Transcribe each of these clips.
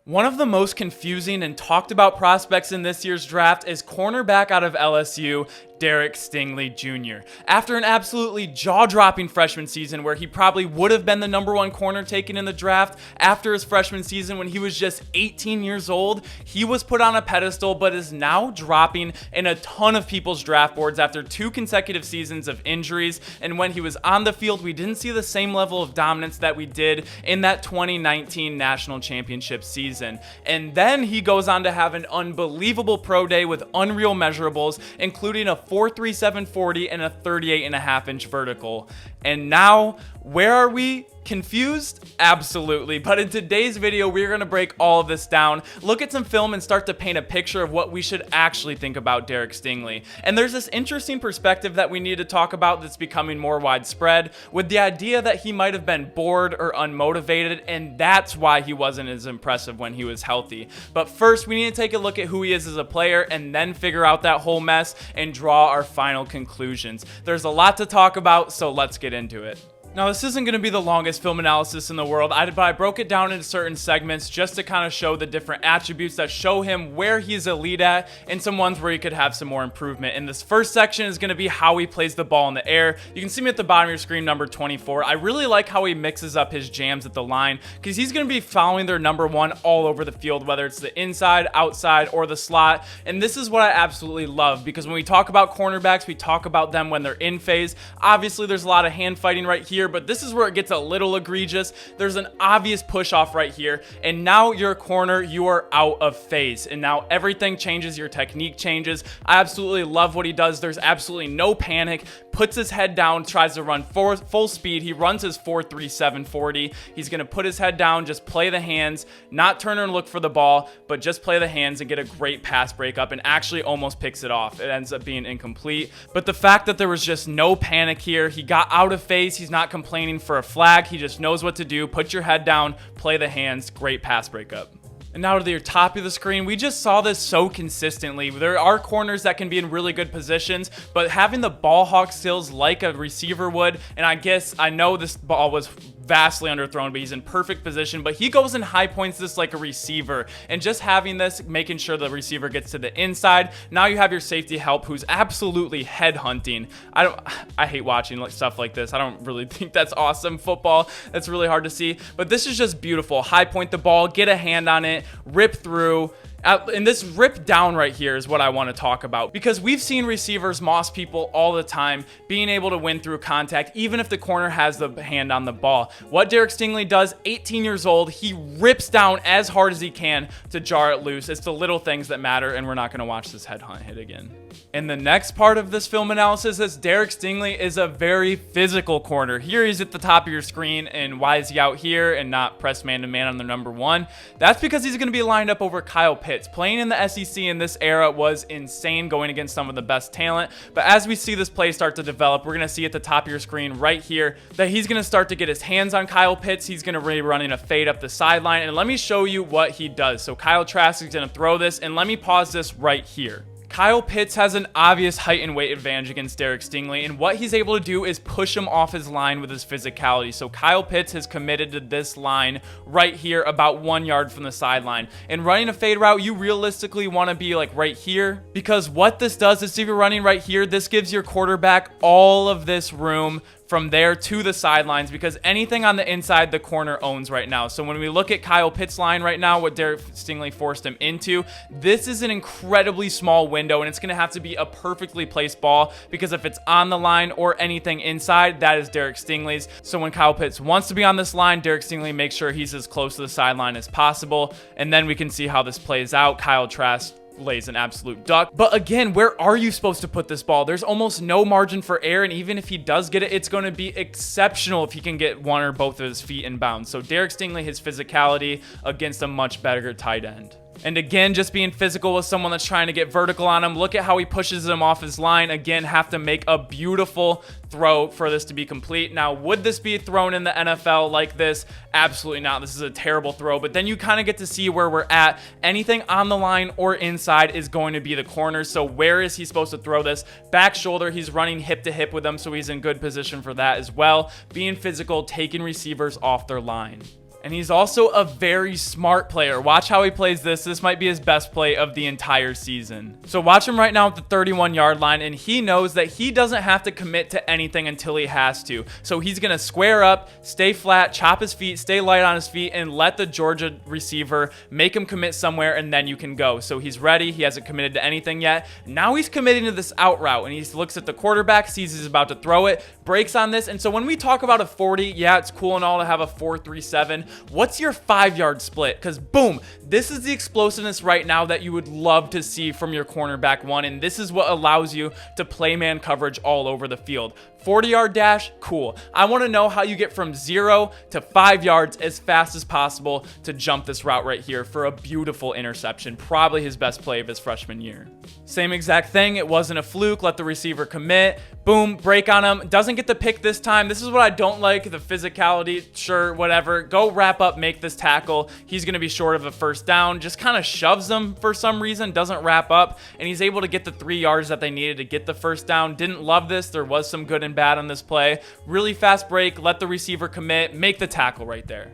One of the most confusing and talked about prospects in this year's draft is cornerback out of LSU, Derek Stingley Jr. After an absolutely jaw-dropping freshman season where he probably would have been the #1 corner taken in the draft after his freshman season when he was just 18 years old, he was put on a pedestal but is now dropping in a ton of people's draft boards after 2 consecutive seasons of injuries. And when he was on the field, we didn't see the same level of dominance that we did in that 2019 national championship season. And then he goes on to have an unbelievable pro day with unreal measurables, including a 4.37 40 and a 38.5-inch vertical. And now, where are we? Confused? Absolutely. But in today's video, we're going to break all of this down, look at some film, and start to paint a picture of what we should actually think about Derek Stingley. And there's this interesting perspective that we need to talk about that's becoming more widespread, with the idea that he might have been bored or unmotivated, and that's why he wasn't as impressive when he was healthy. But first, we need to take a look at who he is as a player, and then figure out that whole mess and draw our final conclusions. There's a lot to talk about, so let's get into it. Now, this isn't going to be the longest film analysis in the world, but I broke it down into certain segments just to kind of show the different attributes that show him where he's elite at and some ones where he could have some more improvement. And this first section is going to be how he plays the ball in the air. You can see me at the bottom of your screen, number 24. I really like how he mixes up his jams at the line because he's going to be following their #1 all over the field, whether it's the inside, outside, or the slot. And this is what I absolutely love because when we talk about cornerbacks, we talk about them when they're in phase. Obviously, there's a lot of hand fighting right here, but this is where it gets a little egregious. There's an obvious push off right here, and now you're a corner, you are out of phase, and now everything changes, your technique changes. I absolutely love what he does. There's absolutely no panic, puts his head down, tries to run full speed. He runs his 4.37 40. He's going to put his head down, just play the hands, not turn and look for the ball, but just play the hands and get a great pass breakup, and actually almost picks it off. It ends up being incomplete, but the fact that there was just no panic here, he got out of phase, he's not complaining for a flag, he just knows what to do. Put your head down, play the hands, great pass breakup. And now to the top of the screen, we just saw this so consistently. There are corners that can be in really good positions, but having the ball hawk skills like a receiver would, and I know this ball was vastly underthrown, but he's in perfect position, but he goes and high points this like a receiver, and just having this, making sure the receiver gets to the inside. Now you have your safety help who's absolutely head hunting. I hate watching stuff like this. I don't really think that's awesome football. That's really hard to see, but this is just beautiful. High point the ball, get a hand on it, rip through. And this rip down right here is what I want to talk about, because we've seen receivers moss people all the time, being able to win through contact, even if the corner has the hand on the ball. What Derek Stingley does, 18 years old, he rips down as hard as he can to jar it loose. It's the little things that matter, and we're not going to watch this head hunt hit again. And the next part of this film analysis is Derek Stingley is a very physical corner. Here he's at the top of your screen, and why is he out here and not pressed man-to-man on the #1? That's because he's going to be lined up over Kyle Pitts. Playing in the SEC in this era was insane, going against some of the best talent. But as we see this play start to develop, we're going to see at the top of your screen right here that he's going to start to get his hands on Kyle Pitts. He's going to be running a fade up the sideline, and let me show you what he does. So Kyle Trask is going to throw this, and let me pause this right here. Kyle Pitts has an obvious height and weight advantage against Derek Stingley, and what he's able to do is push him off his line with his physicality. So Kyle Pitts has committed to this line right here, about 1 yard from the sideline. And running a fade route, you realistically want to be like right here, because what this does is if you're running right here, this gives your quarterback all of this room from there to the sidelines, because anything on the inside, the corner owns right now. So when we look at Kyle Pitts' line right now, what Derek Stingley forced him into, this is an incredibly small window, and it's going to have to be a perfectly placed ball, because if it's on the line or anything inside, that is Derek Stingley's. So when Kyle Pitts wants to be on this line, Derek Stingley makes sure he's as close to the sideline as possible, and then we can see how this plays out. Kyle Trask lays an absolute duck. But again, where are you supposed to put this ball? There's almost no margin for error, and even if he does get it, it's going to be exceptional if he can get one or both of his feet in bounds. So Derek Stingley, his physicality against a much better tight end. And again, just being physical with someone that's trying to get vertical on him. Look at how he pushes him off his line. Again, have to make a beautiful throw for this to be complete. Now, would this be thrown in the NFL like this? Absolutely not. This is a terrible throw. But then you kind of get to see where we're at. Anything on the line or inside is going to be the corner. So where is he supposed to throw this? Back shoulder. He's running hip to hip with him, so he's in good position for that as well. Being physical, taking receivers off their line. And he's also a very smart player. Watch how he plays this. This might be his best play of the entire season. So watch him right now at the 31-yard line, and he knows that he doesn't have to commit to anything until he has to. So he's going to square up, stay flat, chop his feet, stay light on his feet, and let the Georgia receiver make him commit somewhere, and then you can go. So he's ready. He hasn't committed to anything yet. Now he's committing to this out route, and he looks at the quarterback, sees he's about to throw it, breaks on this. And so when we talk about a 40, yeah, it's cool and all to have a 4.37. What's your 5-yard split? Because boom, this is the explosiveness right now that you would love to see from your cornerback one, and this is what allows you to play man coverage all over the field. 40-yard dash, cool. I want to know how you get from 0 to 5 yards as fast as possible to jump this route right here for a beautiful interception. Probably his best play of his freshman year. Same exact thing. It wasn't a fluke. Let the receiver commit. Boom, break on him. Doesn't get the pick this time. This is what I don't like. The physicality, sure, whatever. Go wrap up, make this tackle. He's going to be short of a first down. Just kind of shoves them for some reason. Doesn't wrap up. And he's able to get the 3 yards that they needed to get the first down. Didn't love this. There was some good and bad on this play. Really fast break. Let the receiver commit. Make the tackle right there.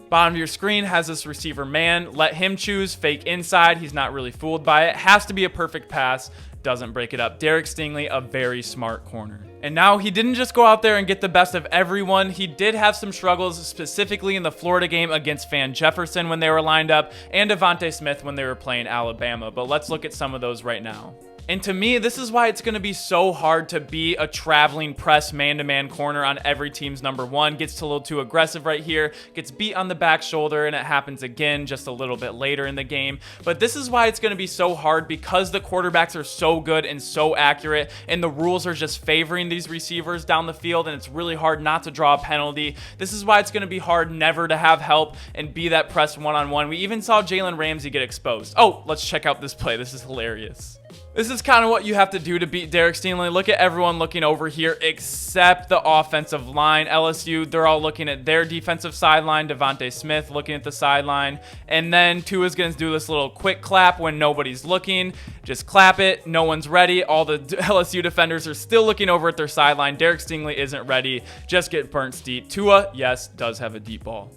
Bottom of your screen has this receiver man. Let him choose. Fake inside. He's not really fooled by it. Has to be a perfect pass. Doesn't break it up. Derek Stingley, a very smart corner. And now he didn't just go out there and get the best of everyone. He did have some struggles, specifically in the Florida game against Van Jefferson when they were lined up, and Devontae Smith when they were playing Alabama. But let's look at some of those right now. And to me, this is why it's going to be so hard to be a traveling press man-to-man corner on every team's number one. Gets a little too aggressive right here, gets beat on the back shoulder, and it happens again just a little bit later in the game. But this is why it's going to be so hard, because the quarterbacks are so good and so accurate, and the rules are just favoring these receivers down the field, and it's really hard not to draw a penalty. This is why it's going to be hard never to have help and be that press one-on-one. We even saw Jalen Ramsey get exposed. Oh, let's check out this play. This is hilarious. This is kind of what you have to do to beat Derek Stingley. Look at everyone looking over here except the offensive line. LSU, they're all looking at their defensive sideline. Devontae Smith looking at the sideline. And then Tua's going to do this little quick clap when nobody's looking. Just clap it. No one's ready. All the LSU defenders are still looking over at their sideline. Derek Stingley isn't ready. Just get burnt deep. Tua, yes, does have a deep ball.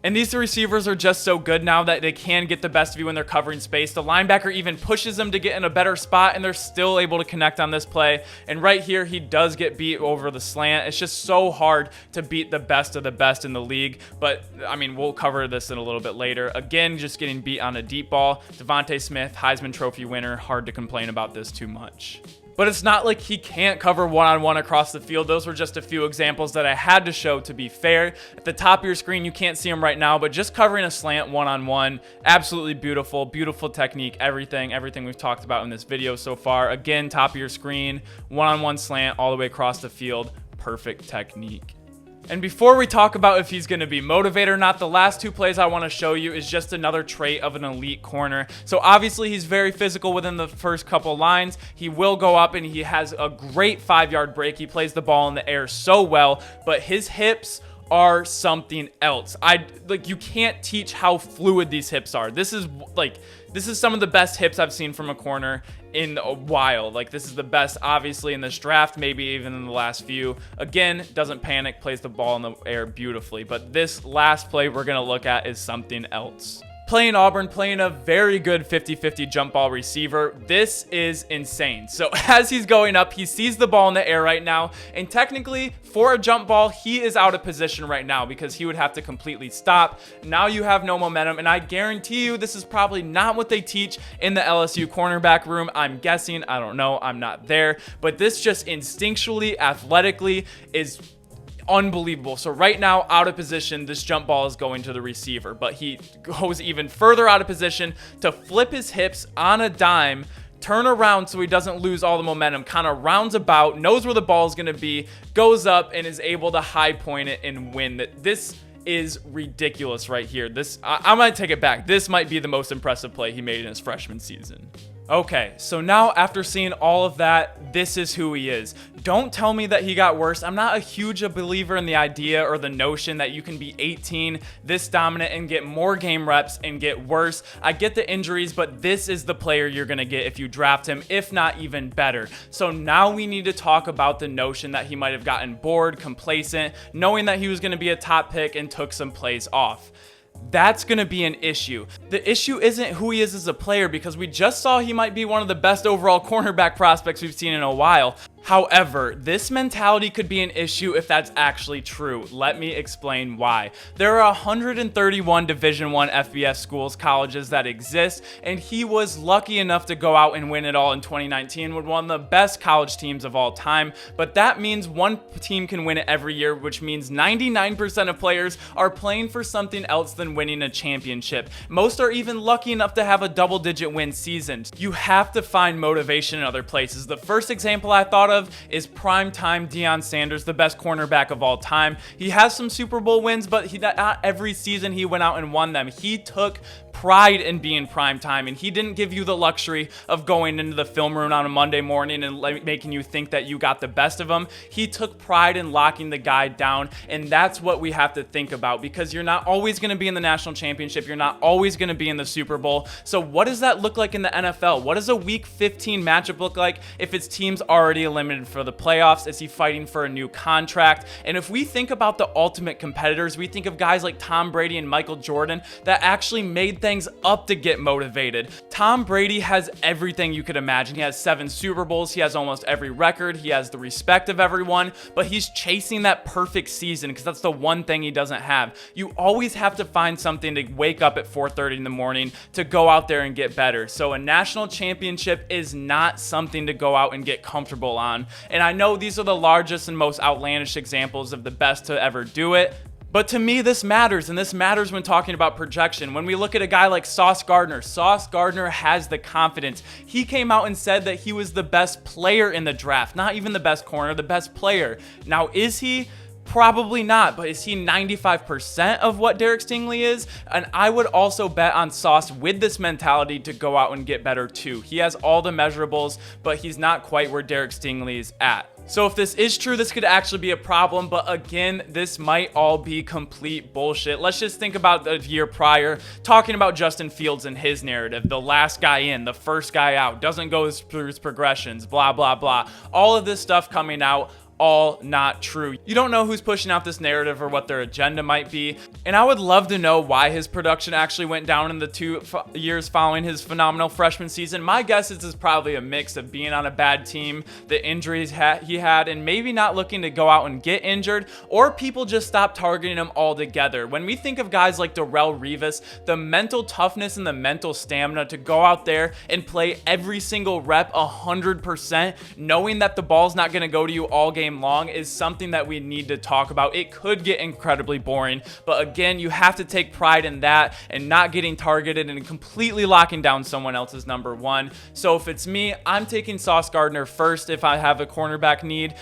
And these receivers are just so good now that they can get the best of you when they're covering space. The linebacker even pushes them to get in a better spot, and they're still able to connect on this play. And right here, he does get beat over the slant. It's just so hard to beat the best of the best in the league. But, I mean, we'll cover this in a little bit later. Again, just getting beat on a deep ball. Devontae Smith, Heisman Trophy winner. Hard to complain about this too much. But it's not like he can't cover one-on-one across the field. Those were just a few examples that I had to show, to be fair. At the top of your screen, you can't see him right now, but just covering a slant one-on-one, absolutely beautiful, beautiful technique, everything we've talked about in this video so far. Again, top of your screen, one-on-one slant all the way across the field, perfect technique. And before we talk about if he's going to be motivated or not, the last two plays I want to show you is just another trait of an elite corner. So obviously he's very physical within the first couple lines. He will go up and he has a great 5-yard break. He plays the ball in the air so well, but his hips are something else. You can't teach how fluid these hips are. This is some of the best hips I've seen from a corner in a while. This is the best, obviously, in this draft, maybe even in the last few. Again, doesn't panic, plays the ball in the air beautifully. But this last play we're going to look at is something else. Playing Auburn, playing a very good 50-50 jump ball receiver. This is insane. So as he's going up, he sees the ball in the air right now. And technically, for a jump ball, he is out of position right now because he would have to completely stop. Now you have no momentum. And I guarantee you this is probably not what they teach in the LSU cornerback room. I'm guessing. I don't know. I'm not there. But this just instinctually, athletically is unbelievable. So right now, out of position, this jump ball is going to the receiver, but he goes even further out of position to flip his hips on a dime, turn around so he doesn't lose all the momentum, kind of rounds about, knows where the ball is going to be, goes up, and is able to high point it and win. This is ridiculous right here. I'm going to take it back. This might be the most impressive play he made in his freshman season. Okay, so now after seeing all of that, this is who he is. Don't tell me that he got worse. I'm not a huge believer in the idea or the notion that you can be 18, this dominant, and get more game reps and get worse. I get the injuries, but this is the player you're going to get if you draft him, if not even better. So now we need to talk about the notion that he might have gotten bored, complacent, knowing that he was going to be a top pick and took some plays off. that's going to be an issue. The issue isn't who he is as a player, because we just saw he might be one of the best overall cornerback prospects we've seen in a while. However, this mentality could be an issue if that's actually true. Let me explain why. There are 131 Division I FBS schools, colleges that exist, and he was lucky enough to go out and win it all in 2019 with one of the best college teams of all time. But that means one team can win it every year, which means 99% of players are playing for something else than winning a championship. Most are even lucky enough to have a double-digit win season. You have to find motivation in other places. The first example I thought of is primetime Deion Sanders, the best cornerback of all time. He has some Super Bowl wins, but not every season he went out and won them. He took pride in being primetime, and he didn't give you the luxury of going into the film room on a Monday morning and making you think that you got the best of him. He took pride in locking the guy down, and that's what we have to think about, because you're not always going to be in the national championship. You're not always going to be in the Super Bowl. So what does that look like in the NFL? What does a Week 15 matchup look like if his team's already eliminated for the playoffs? Is he fighting for a new contract? And if we think about the ultimate competitors, we think of guys like Tom Brady and Michael Jordan that actually made things up to get motivated. Tom Brady has everything you could imagine. He has 7 Super Bowls. He has almost every record. He has the respect of everyone, but he's chasing that perfect season because that's the one thing he doesn't have. You always have to find something to wake up at 4:30 in the morning to go out there and get better. So a national championship is not something to go out and get comfortable on. And I know these are the largest and most outlandish examples of the best to ever do it, but to me, this matters, and this matters when talking about projection. When we look at a guy like Sauce Gardner has the confidence. He came out and said that he was the best player in the draft, not even the best corner, the best player. Now, is he? Probably not, but is he 95% of what Derek Stingley is? And I would also bet on Sauce with this mentality to go out and get better too. He has all the measurables, but he's not quite where Derek Stingley is at. So if this is true, this could actually be a problem, but again, this might all be complete bullshit. Let's just think about the year prior, talking about Justin Fields and his narrative. The last guy in, the first guy out, doesn't go through his progressions, blah, blah, blah. All of this stuff coming out, all not true. You don't know who's pushing out this narrative or what their agenda might be, and I would love to know why his production actually went down in the 2 years following his phenomenal freshman season. My guess is it's probably a mix of being on a bad team, the injuries he had, and maybe not looking to go out and get injured, or people just stopped targeting him altogether. When we think of guys like Darrelle Revis, the mental toughness and the mental stamina to go out there and play every single rep 100%, knowing that the ball's not going to go to you all game long, is something that we need to talk about. It could get incredibly boring, but again, you have to take pride in that and not getting targeted and completely locking down someone else's number one. So if it's me, I'm taking Sauce Gardner first if I have a cornerback need,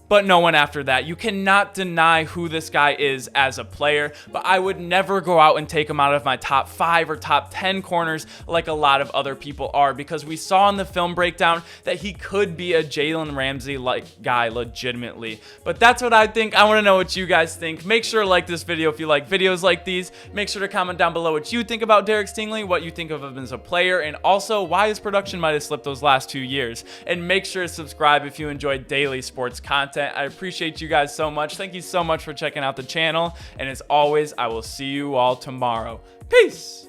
but no one after that. You cannot deny who this guy is as a player, but I would never go out and take him out of my top 5 or top 10 corners like a lot of other people are, because we saw in the film breakdown that he could be a Jalen Ramsey-like guy legitimately. But that's what I think. I want to know what you guys think. Make sure to like this video if you like videos like these. Make sure to comment down below what you think about Derek Stingley, what you think of him as a player, and also why his production might have slipped those last 2 years. And make sure to subscribe if you enjoy daily sports content. I appreciate you guys so much. Thank you so much for checking out the channel. And as always, I will see you all tomorrow. Peace.